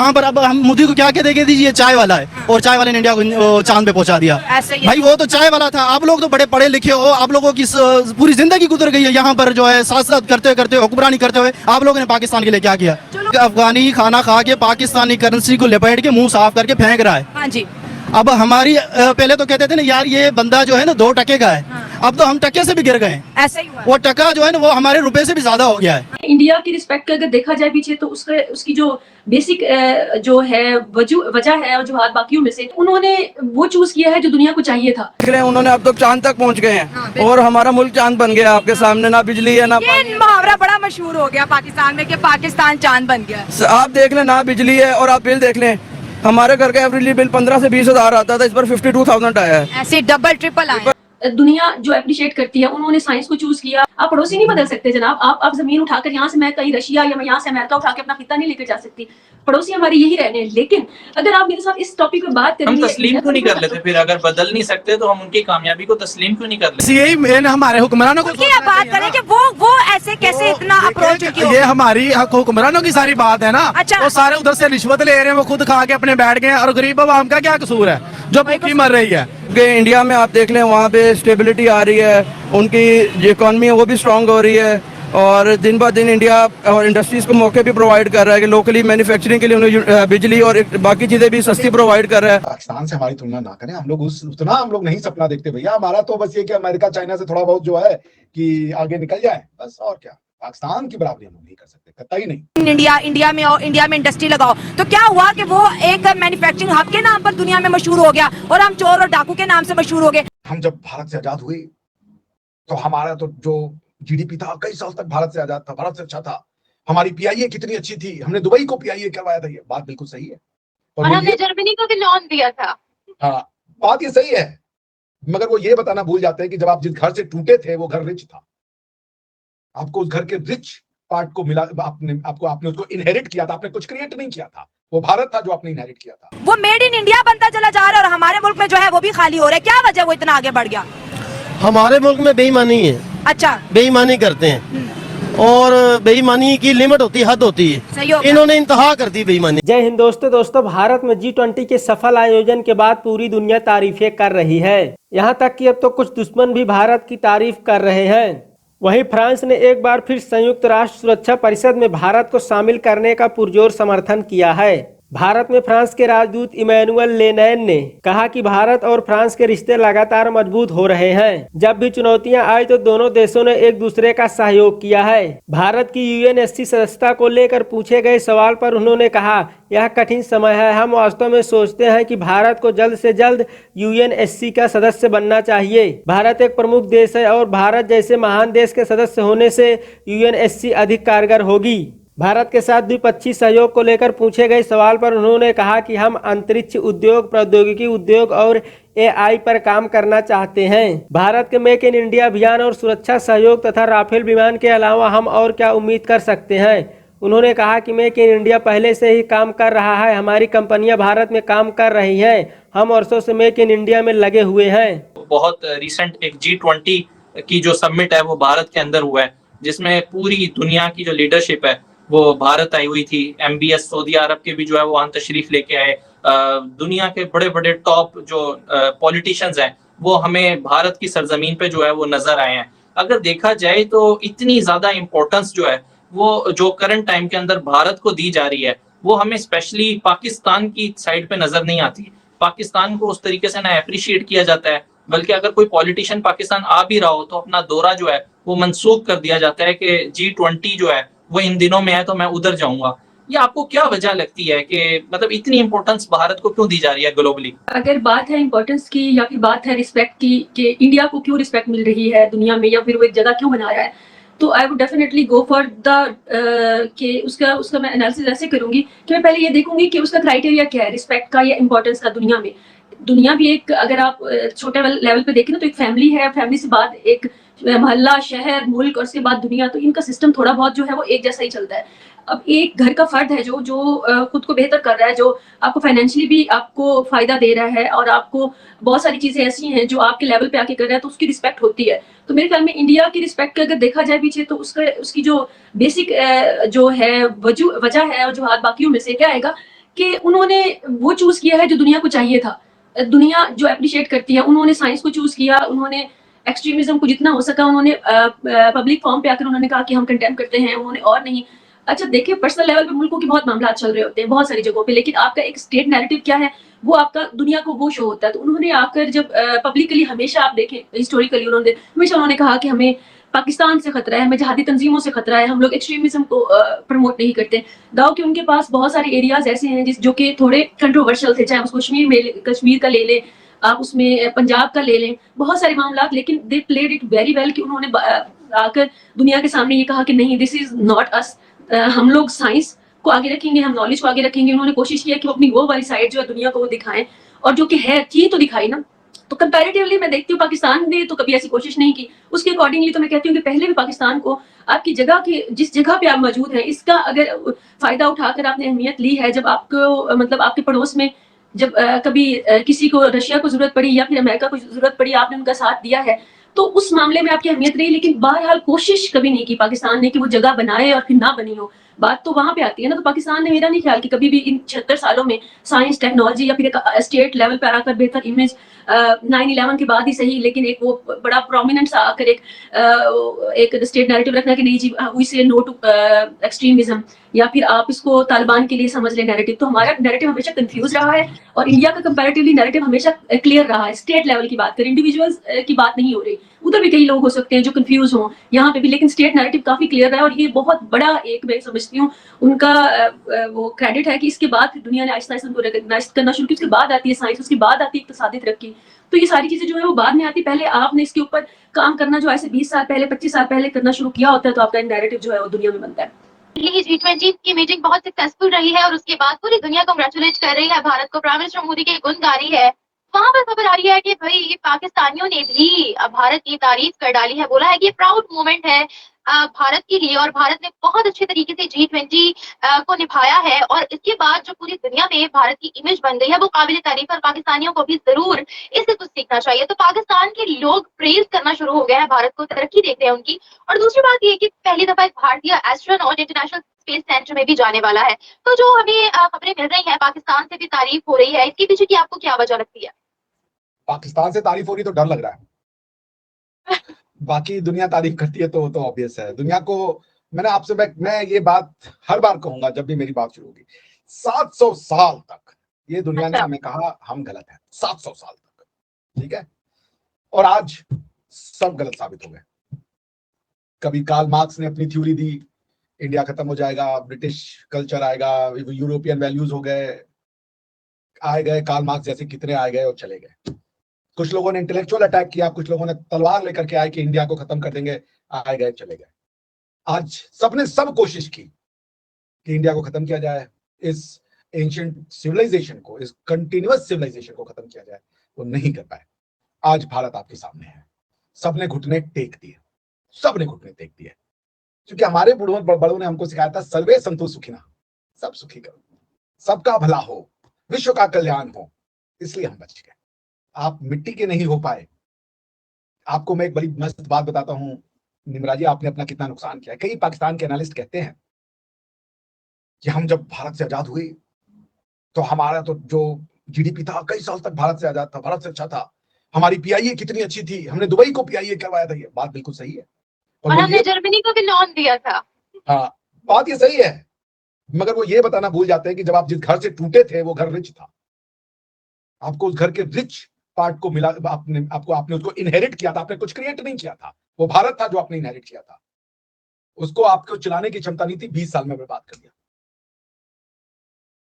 वहाँ पर अब हम मोदी को क्या कह देंगे, ये चाय वाला है और चाय वाले ने इंडिया को चांद पे पहुंचा दिया। भाई वो तो चाय वाला था, आप लोग तो बड़े पढ़े लिखे हो, आप लोगों की पूरी जिंदगी गुजर गई है यहाँ पर जो है साथ साथ करते करते हुक्मरानी करते हुए। आप लोगों ने पाकिस्तान के लिए क्या किया? अफगानी खाना खा के पाकिस्तानी करेंसी को लपेट के मुंह साफ करके फेंक रहा है। हाँ जी। अब हमारी पहले तो कहते थे ना यार ये बंदा जो है ना 2 टके का है, अब तो हम टके से भी गिर गए। ऐसा ही हुआ। वो टका जो है ना वो हमारे रुपए से भी ज्यादा हो गया है। इंडिया की रिस्पेक्ट अगर देखा जाए पीछे तो उसकी जो बेसिक जो है वजह है वजूहत बाकियों में से उन्होंने वो चूज किया है जो दुनिया को चाहिए था। उन्होंने अब तो चांद तक पहुंच गए हैं और हमारा मुल्क चांद बन गया आपके सामने, ना बिजली है ना ये मुहावरा बड़ा मशहूर हो गया पाकिस्तान में कि पाकिस्तान चांद बन गया। आप देख लें, ना बिजली है और आप बिल देख लें, हमारे घर का एवरेज बिल 15 से 20 हजार आता था, इस पर 52,000 आया है। ऐसे डबल ट्रिपल आए। दुनिया जो अप्रिशिएट करती है उन्होंने साइंस को चूज किया। आप पड़ोसी नहीं बदल सकते जनाब। आप जमीन उठाकर यहाँ से मैं कहीं रशिया या मैं यहाँ से अमेरिका उठा के अपना खिता नहीं लेकर जा सकती। पड़ोसी हमारे यही रहने हैं। लेकिन अगर आप मेरे साथ इस टॉपिक पे बात करेंगे, हम तस्लीम क्यों नहीं कर लेते? फिर अगर बदल नहीं सकते तो हम उनकी कामयाबी को तस्लीम क्यों नहीं कर लेते? यही मेन हमारे हुक्मरानों को बात करें कि वो ऐसे कैसे इतना अप्रोच क्यों? ये हमारी हुक्मरानों की सारी बात है ना। अच्छा। वो सारे उधर से रिश्वत ले रहे हैं, वो खुद खा के अपने बैठ गए और गरीब आवाम का क्या कसूर है जो भूखी मर रही है। इंडिया में आप देख लें, वहाँ पे स्टेबिलिटी आ रही है, उनकी जो इकॉनमी है वो भी स्ट्रांग हो रही है और दिन ब दिन इंडिया और इंडस्ट्रीज को मौके भी प्रोवाइड कर रहा है कि लोकली मैन्युफैक्चरिंग के लिए उन्हें बिजली और बाकी चीजें भी सस्ती प्रोवाइड कर रहा है। पाकिस्तान से हमारी तुलना ना करें, हम लोग उतना हम लोग नहीं सपना देखते भैया। हमारा तो बस ये कि अमेरिका चाइना से थोड़ा बहुत जो है कि आगे निकल जाए बस, और क्या। पाकिस्तान की बराबरी हम लोग नहीं कर सकते, कतई नहीं। इंडिया में इंडस्ट्री लगाओ तो क्या हुआ कि वो एक मैन्युफैक्चरिंग हब के नाम पर दुनिया में मशहूर हो गया और हम चोर और डाकू के नाम से मशहूर हो गए। हम जब भारत से आजाद हुए तो हमारा तो जो जीडीपी था कई साल तक भारत से आजाद था, भारत से अच्छा था। हमारी पीआईए कितनी अच्छी थी, हमने दुबई को पीआईए करवाया था। ये बात बिल्कुल सही है और हमने जर्मनी को भी लोन दिया था। हाँ, बात ये सही है, मगर वो ये बताना भूल जाते हैं कि जब आप जिस घर से टूटे थे वो घर रिच था। आपको उस घर के रिच पार्ट को मिला, आपने उसको इनहेरिट किया था, आपने कुछ क्रिएट नहीं किया था। वो भारत था जो आपने इनहेरिट किया था। वो मेड इन इंडिया बनता चला जा रहा है और हमारे मुल्क में जो है वो भी खाली हो रहा है। क्या वजह वो इतना आगे बढ़ गया? हमारे मुल्क में बेईमानी है। अच्छा। बेईमानी करते हैं और बेईमानी की लिमिट होती है, हद होती है। इन्होंने इंतहा कर दी बेईमानी। जय हिंद दोस्तों, भारत में G20 के सफल आयोजन के बाद पूरी दुनिया तारीफें कर रही है। यहाँ तक कि अब तो कुछ दुश्मन भी भारत की तारीफ कर रहे हैं। वहीं फ्रांस ने एक बार फिर संयुक्त राष्ट्र सुरक्षा परिषद में भारत को शामिल करने का पुरजोर समर्थन किया है। भारत में फ्रांस के राजदूत इमैनुअल लेनैन ने कहा कि भारत और फ्रांस के रिश्ते लगातार मजबूत हो रहे हैं। जब भी चुनौतियां आई तो दोनों देशों ने एक दूसरे का सहयोग किया है। भारत की UNSC सदस्यता को लेकर पूछे गए सवाल पर उन्होंने कहा, यह कठिन समय है। हम वास्तव में सोचते हैं कि भारत को जल्द से जल्द UNSC का सदस्य बनना चाहिए। भारत एक प्रमुख देश है और भारत जैसे महान देश के सदस्य होने से UNSC अधिक कारगर होगी। भारत के साथ द्विपक्षीय सहयोग को लेकर पूछे गए सवाल पर उन्होंने कहा कि हम अंतरिक्ष उद्योग, प्रौद्योगिकी उद्योग और AI पर काम करना चाहते हैं। भारत के मेक इन इंडिया अभियान और सुरक्षा सहयोग तथा राफेल विमान के अलावा हम और क्या उम्मीद कर सकते हैं। उन्होंने कहा कि मेक इन इंडिया पहले से ही काम कर रहा है। हमारी कंपनियां भारत में काम कर रही हैं। हम वर्षों से मेक इन इंडिया में लगे हुए हैं। बहुत रिसेंट एक G20 की जो समिट है वो भारत के अंदर हुआ है, जिसमें पूरी दुनिया की जो लीडरशिप है वो भारत आई हुई थी। MBS सऊदी अरब के भी जो है वो वहाँ तशरीफ लेके आए। दुनिया के बड़े बड़े टॉप जो पॉलिटिशियंस हैं वो हमें भारत की सरजमीन पे जो है वो नजर आए हैं। अगर देखा जाए तो इतनी ज्यादा इम्पोर्टेंस जो है वो जो करंट टाइम के अंदर भारत को दी जा रही है वो हमें स्पेशली पाकिस्तान की साइड पे नजर नहीं आती। पाकिस्तान को उस तरीके से ना अप्रिशिएट किया जाता है, बल्कि अगर कोई पॉलिटिशियन पाकिस्तान आ भी रहा हो तो अपना दौरा जो है वो मनसूख कर दिया जाता है कि G20 जो है वो इन दिनों में है तो मैं उधर जाऊंगा। ये आपको क्या वजह लगती है कि मतलब इतनी इंपॉर्टेंस भारत को क्यों दी जा रही है ग्लोबली? अगर बात है इंपॉर्टेंस की या फिर बात है रिस्पेक्ट की कि इंडिया को क्यों रिस्पेक्ट मिल रही है दुनिया में या फिर वो एक जगह क्यों बना रहा है, तो I would definitely go for the कि उसका मैं एनालिसिस ऐसे करूंगी कि मैं पहले ये देखूंगी कि उसका क्राइटेरिया क्या है रिस्पेक्ट का या इंपॉर्टेंस का दुनिया में। दुनिया भी एक, अगर आप छोटे लेवल पे देखें ना तो एक फैमिली है, फैमिली से बाद एक मोहल्ला, शहर, मुल्क और उसके बाद दुनिया। तो इनका सिस्टम थोड़ा बहुत जो है वो एक जैसा ही चलता है। अब एक घर का फर्द है जो खुद को बेहतर कर रहा है, जो आपको फाइनेंशियली भी आपको फायदा दे रहा है और आपको बहुत सारी चीजें ऐसी हैं जो आपके लेवल पे आके कर रहा है, तो उसकी रिस्पेक्ट होती है। तो मेरे ख्याल में इंडिया की रिस्पेक्ट अगर देखा जाए पीछे तो उसकी जो बेसिक जो है वजह है, वजूहत बाकियों में से क्या आएगा कि उन्होंने वो चूज किया है जो दुनिया को चाहिए था। दुनिया जो अप्रिशिएट करती है, उन्होंने साइंस को चूज किया, उन्होंने एक्सट्रीमिज्म को जितना हो सका उन्होंने पब्लिक फॉर्म पे आकर उन्होंने कहा कि हम कंडेम करते हैं, उन्होंने और नहीं। अच्छा देखिए, पर्सनल लेवल पे मुल्कों के बहुत मामला चल रहे होते हैं बहुत सारी जगहों पे, लेकिन आपका एक स्टेट नैरेटिव क्या है, वो आपका दुनिया को वो शो होता है। तो उन्होंने आकर जब पब्लिकली हमेशा आप देखें हिस्टोरिकली उन्होंने कहा कि हमें पाकिस्तान से खतरा है, हमें जहादी तंजीमों से खतरा है, हम लोग एक्सट्रीमिज्म को प्रमोट नहीं करते। दाव कि उनके पास बहुत सारे एरियाज ऐसे हैं जो कि थोड़े कंट्रोवर्शियल थे, चाहे उसको कश्मीर का ले लें, आप उसमें पंजाब का ले लें, बहुत सारे मामला, लेकिन they played it very well कि उन्होंने आकर दुनिया के सामने ये कहा कि नहीं, दिस इज नॉट अस, हम लोग साइंस को आगे रखेंगे, हम नॉलेज को आगे रखेंगे। उन्होंने कोशिश किया कि वो अपनी वो वाली साइड जो है दुनिया को वो दिखाएं, और जो कि है चीज तो दिखाई ना। तो कंपैरेटिवली मैं देखती हूँ पाकिस्तान ने तो कभी ऐसी कोशिश नहीं की, उसके अकॉर्डिंगली तो मैं कहती हूँ कि पहले भी पाकिस्तान को आपकी जगह की जिस जगह पे आप मौजूद हैं इसका अगर फायदा उठाकर आपने अहमियत ली है, जब आपको मतलब आपके पड़ोस में जब कभी किसी को रशिया को जरूरत पड़ी या फिर अमेरिका को जरूरत पड़ी, आपने उनका साथ दिया है, तो उस मामले में आपकी अहमियत रही। लेकिन बहरहाल कोशिश कभी नहीं की पाकिस्तान ने कि वो जगह बनाए और फिर ना बनी हो, बात तो वहां पे आती है ना। तो पाकिस्तान ने, मेरा नहीं ख्याल कि कभी भी इन 76 सालों में साइंस टेक्नोलॉजी या फिर एक स्टेट लेवल पर आकर बेहतर इमेज 9/11 के बाद ही सही, लेकिन एक वो बड़ा प्रोमिनेंट सा आकर एक स्टेट नैरेटिव रखना कि नहीं जी वी से नो टू एक्सट्रीमिज्म, या फिर आप इसको तालिबान के लिए समझ लें नैरेटिव। तो हमारा नैरेटिव हमेशा कंफ्यूज रहा है और इंडिया का कंपैरेटिवली नैरेटिव हमेशा क्लियर रहा है। स्टेट लेवल की बात करें, इंडिविजुअल्स की बात नहीं हो रही, उधर भी कई लोग हो सकते हैं जो कंफ्यूज हों, यहाँ पे भी, लेकिन स्टेट नैरेटिव काफी क्लियर रहा है। और ये बहुत बड़ा एक मैं समझती हूँ उनका वो क्रेडिट है कि इसके बाद दुनिया ने आहिस्ता आहिस्ता उनको रिकॉग्नाइज करना शुरू किया। उसके बाद आती है साइंस, उसके बाद आती है इक्तिसादी तरक्की। तो ये सारी चीजें जो है वो बाद में आती, पहले आपने इसके ऊपर काम करना जो ऐसे 20 साल पहले 25 साल पहले करना शुरू किया होता है, तो आपका नैरेटिव जो है वो दुनिया में बनता है। G20 की मीटिंग बहुत सक्सेसफुल रही है और उसके बाद पूरी दुनिया कांग्रेचुलेट कर रही है भारत को, प्राइम मिनिस्टर मोदी के गुण गा रही है। वहां पर खबर आ रही है कि भाई ये पाकिस्तानियों ने भी भारत की तारीफ कर डाली है, बोला है कि प्राउड मोमेंट है भारत के लिए और भारत ने बहुत अच्छे तरीके से G20 को निभाया है। और इसके बाद जो पूरी दुनिया में भारत की इमेज बन गई है वो काबिल तारीफ, और पाकिस्तानियों को भी जरूर इससे कुछ सीखना चाहिए। तो पाकिस्तान के लोग प्रेज करना शुरू हो गए हैं भारत को, तरक्की देख रहे हैं उनकी। और दूसरी बात ये कि पहली दफा एक भारतीय एस्ट्रोनॉट इंटरनेशनल स्पेस सेंटर में भी जाने वाला है। तो जो हमें खबरें मिल रही है पाकिस्तान से भी तारीफ हो रही है, इसके पीछे की आपको क्या वजह लगती है? पाकिस्तान से तारीफ हो रही तो डर लग रहा है। बाकी दुनिया तारीफ करती है तो ऑब्वियस है। दुनिया को मैंने आपसे मैं ये बात हर बार कहूंगा जब भी मेरी बात शुरू होगी, 700 साल तक ये दुनिया ने हमें कहा हम गलत हैं, 700 साल तक, ठीक है। और आज सब गलत साबित हो गए। कभी कार्ल मार्क्स ने अपनी थ्योरी दी, इंडिया खत्म हो जाएगा, ब्रिटिश कल्चर आएगा, यूरोपियन वैल्यूज हो गए, आए गए कार्ल मार्क्स जैसे कितने आए गए और चले गए। कुछ लोगों ने इंटेलेक्चुअल अटैक किया, कुछ लोगों ने तलवार लेकर के आए कि इंडिया को खत्म कर देंगे, आए गए चले गए। आज सबने सब कोशिश की कि इंडिया को खत्म किया जाए, इस एंशिएंट सिविलाइजेशन को, इस कंटिन्यूअस सिविलाइजेशन को खत्म किया जाए, वो नहीं कर पाए। आज भारत आपके सामने है, सबने घुटने टेक दिए, सबने घुटने टेक दिए, क्योंकि हमारे बड़ों ने हमको सिखाया था सर्वे संतो सुखिनः, सब सुखी करो, सबका भला हो, विश्व का कल्याण हो, इसलिए हम बच गए। आप मिट्टी के नहीं हो पाए। आपको मैं एक बड़ी मस्त बात बताता हूं निमरा जी, आपने अपना कितना नुकसान किया है। कई पाकिस्तान के एनालिस्ट कहते हैं कि हम जब भारत से आजाद हुए तो हमारा तो जो जीडीपी था कई साल तक भारत से आजाद था, भारत से अच्छा था, हमारी पीआईए कितनी अच्छी थी, हमने दुबई को पीआईए करवाया था। ये बात बिल्कुल सही है और हमने जर्मनी को भी लोन दिया था। हाँ, बात ये सही है, मगर वो ये बताना भूल जाते हैं कि जब आप जिस घर से टूटे थे वो घर रिच था, आपको उस घर के रिच पार्ट को मिला, आपने उसको इनहेरिट किया था, आपने कुछ क्रिएट नहीं किया था, वो भारत था जो आपने इनहेरिट किया था। उसको आपको चलाने की क्षमता नहीं थी, 20 साल में बर्बाद कर दिया।